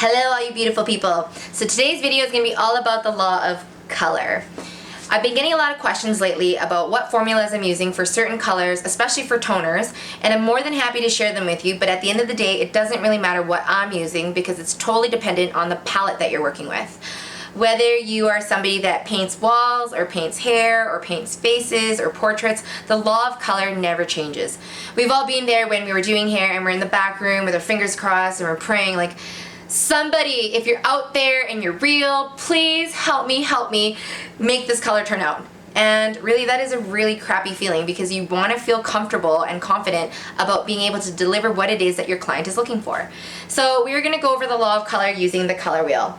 Hello all you beautiful people. So today's video is going to be all about the law of color. I've been getting a lot of questions lately about what formulas I'm using for certain colors, especially for toners, and I'm more than happy to share them with you, but at the end of the day it doesn't really matter what I'm using because it's totally dependent on the palette that you're working with. Whether you are somebody that paints walls or paints hair or paints faces or portraits, the law of color never changes. We've all been there when we were doing hair and we're in the back room with our fingers crossed and we're praying like, somebody, if you're out there and you're real, please help me make this color turn out. And really that is a really crappy feeling because you want to feel comfortable and confident about being able to deliver what it is that your client is looking for. So we're going to go over the law of color using the color wheel.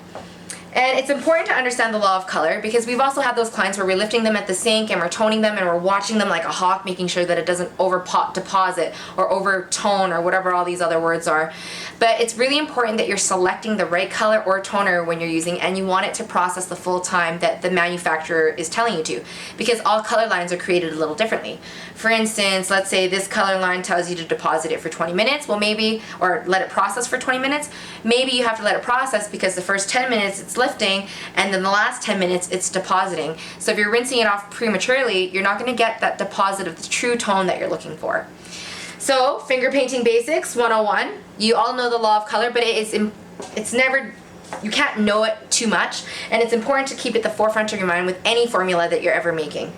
And it's important to understand the law of color because we've also had those clients where we're lifting them at the sink and we're toning them and we're watching them like a hawk, making sure that it doesn't deposit or overtone or whatever all these other words are. But it's really important that you're selecting the right color or toner when you're using, and you want it to process the full time that the manufacturer is telling you to, because all color lines are created a little differently. For instance, let's say this color line tells you to deposit it for 20 minutes, well maybe, or let it process for 20 minutes, maybe you have to let it process because the first 10 minutes it's lifting and then the last 10 minutes it's depositing. So if you're rinsing it off prematurely, you're not going to get that deposit of the true tone that you're looking for. So finger painting basics 101. You all know the law of color, but it's never, you can't know it too much, and it's important to keep it at the forefront of your mind with any formula that you're ever making.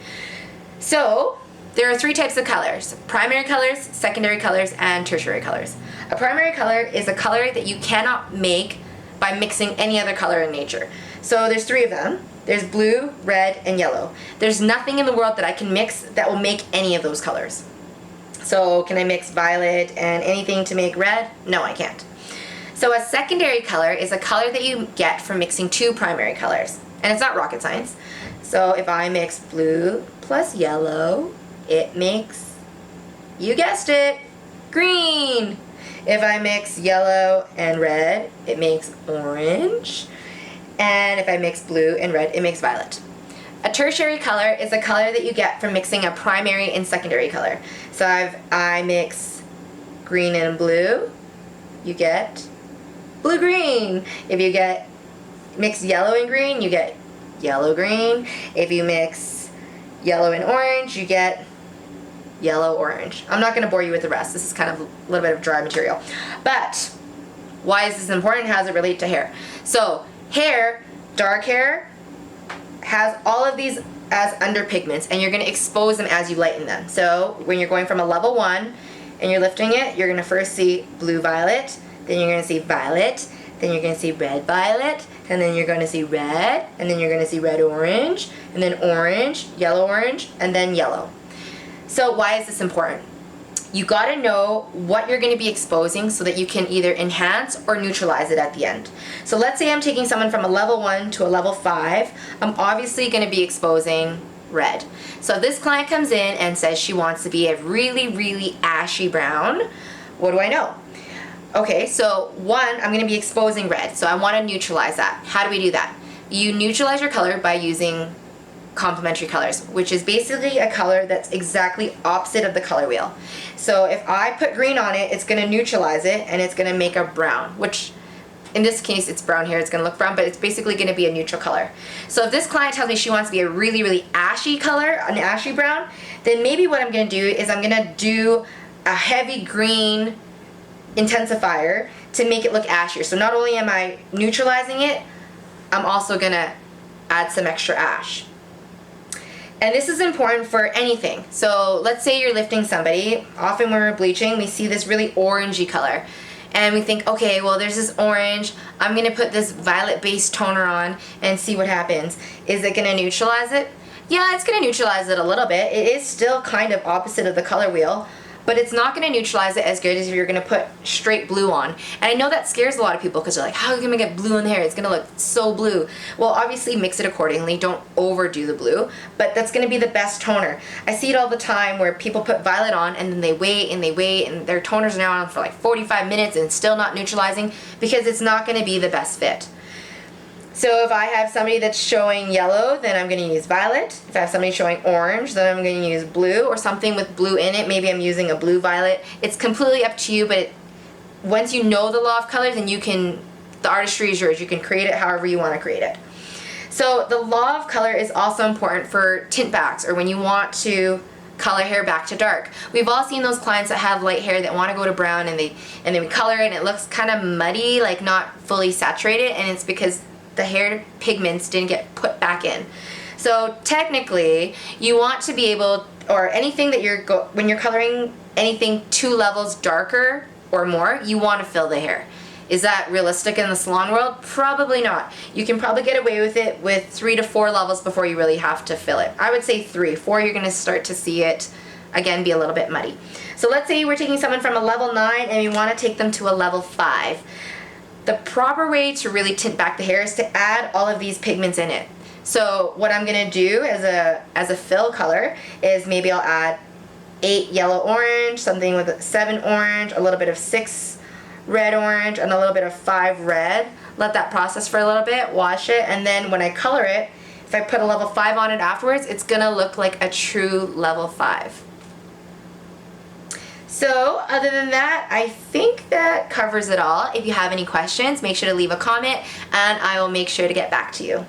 So there are three types of colors: primary colors, secondary colors, and tertiary colors. A primary color is a color that you cannot make by mixing any other color in nature. So there's three of them. There's blue, red, and yellow. There's nothing in the world that I can mix that will make any of those colors. So can I mix violet and anything to make red? No, I can't. So a secondary color is a color that you get from mixing two primary colors. And it's not rocket science. So if I mix blue plus yellow, it makes, you guessed it, green. If I mix yellow and red, it makes orange. And if I mix blue and red, it makes violet. A tertiary color is a color that you get from mixing a primary and secondary color. So I mix green and blue, you get blue-green. If you mix yellow and green, you get yellow-green. If you mix yellow and orange, you get yellow-orange. I'm not going to bore you with the rest. This is kind of a little bit of dry material. But why is this important? How does it relate to hair? So hair, dark hair, has all of these as underpigments, and you're going to expose them as you lighten them. So when you're going from a level 1 and you're lifting it, you're going to first see blue-violet, then you're going to see violet, then you're going to see red-violet, and then you're going to see red, and then you're going to see red-orange, and then orange, yellow-orange, and then yellow. So why is this important? You got to know what you're going to be exposing so that you can either enhance or neutralize it at the end. So let's say I'm taking someone from a level 1 to a level 5. I'm obviously going to be exposing red. So if this client comes in and says she wants to be a really, really ashy brown, what do I know? Okay, so one, I'm going to be exposing red. So I want to neutralize that. How do we do that? You neutralize your color by using complementary colors, which is basically a color that's exactly opposite of the color wheel. So if I put green on it, it's going to neutralize it and it's going to make a brown, which in this case it's brown here, it's going to look brown, but it's basically going to be a neutral color. So if this client tells me she wants to be a really, really ashy color, an ashy brown, then maybe what I'm going to do is I'm going to do a heavy green intensifier to make it look ashier. So not only am I neutralizing it, I'm also going to add some extra ash. And this is important for anything. So let's say you're lifting somebody. Often when we're bleaching, we see this really orangey color. And we think, okay, well there's this orange. I'm going to put this violet-based toner on and see what happens. Is it going to neutralize it? Yeah, it's going to neutralize it a little bit. It is still kind of opposite of the color wheel, but it's not going to neutralize it as good as if you're going to put straight blue on. And I know that scares a lot of people because they're like, how can we get blue in the hair? It's going to look so blue. Well, obviously mix it accordingly. Don't overdo the blue, but that's going to be the best toner. I see it all the time where people put violet on and then they wait and their toners are now on for like 45 minutes and still not neutralizing because it's not going to be the best fit. So if I have somebody that's showing yellow, then I'm going to use violet. If I have somebody showing orange, then I'm going to use blue or something with blue in it. Maybe I'm using a blue violet. It's completely up to you, but once you know the law of colors, then you can the artistry is yours. You can create it however you want to create it. So the law of color is also important for tint backs, or when you want to color hair back to dark. We've all seen those clients that have light hair that want to go to brown, and then we color it and it looks kind of muddy, like not fully saturated, and it's because the hair pigments didn't get put back in. So technically, you want to be able, or anything that when you're coloring anything 2 levels darker or more, you want to fill the hair. Is that realistic in the salon world? Probably not. You can probably get away with it with 3 to 4 levels before you really have to fill it. I would say 3. 4, you're going to start to see it, again, be a little bit muddy. So let's say we're taking someone from a level 9 and we want to take them to a level 5. The proper way to really tint back the hair is to add all of these pigments in it. So what I'm going to do as a fill color is maybe I'll add 8 yellow orange, something with 7 orange, a little bit of 6 red orange, and a little bit of 5 red. Let that process for a little bit, wash it, and then when I color it, if I put a level 5 on it afterwards, it's gonna look like a true level 5. So other than that, I think that covers it all. If you have any questions, make sure to leave a comment and I will make sure to get back to you.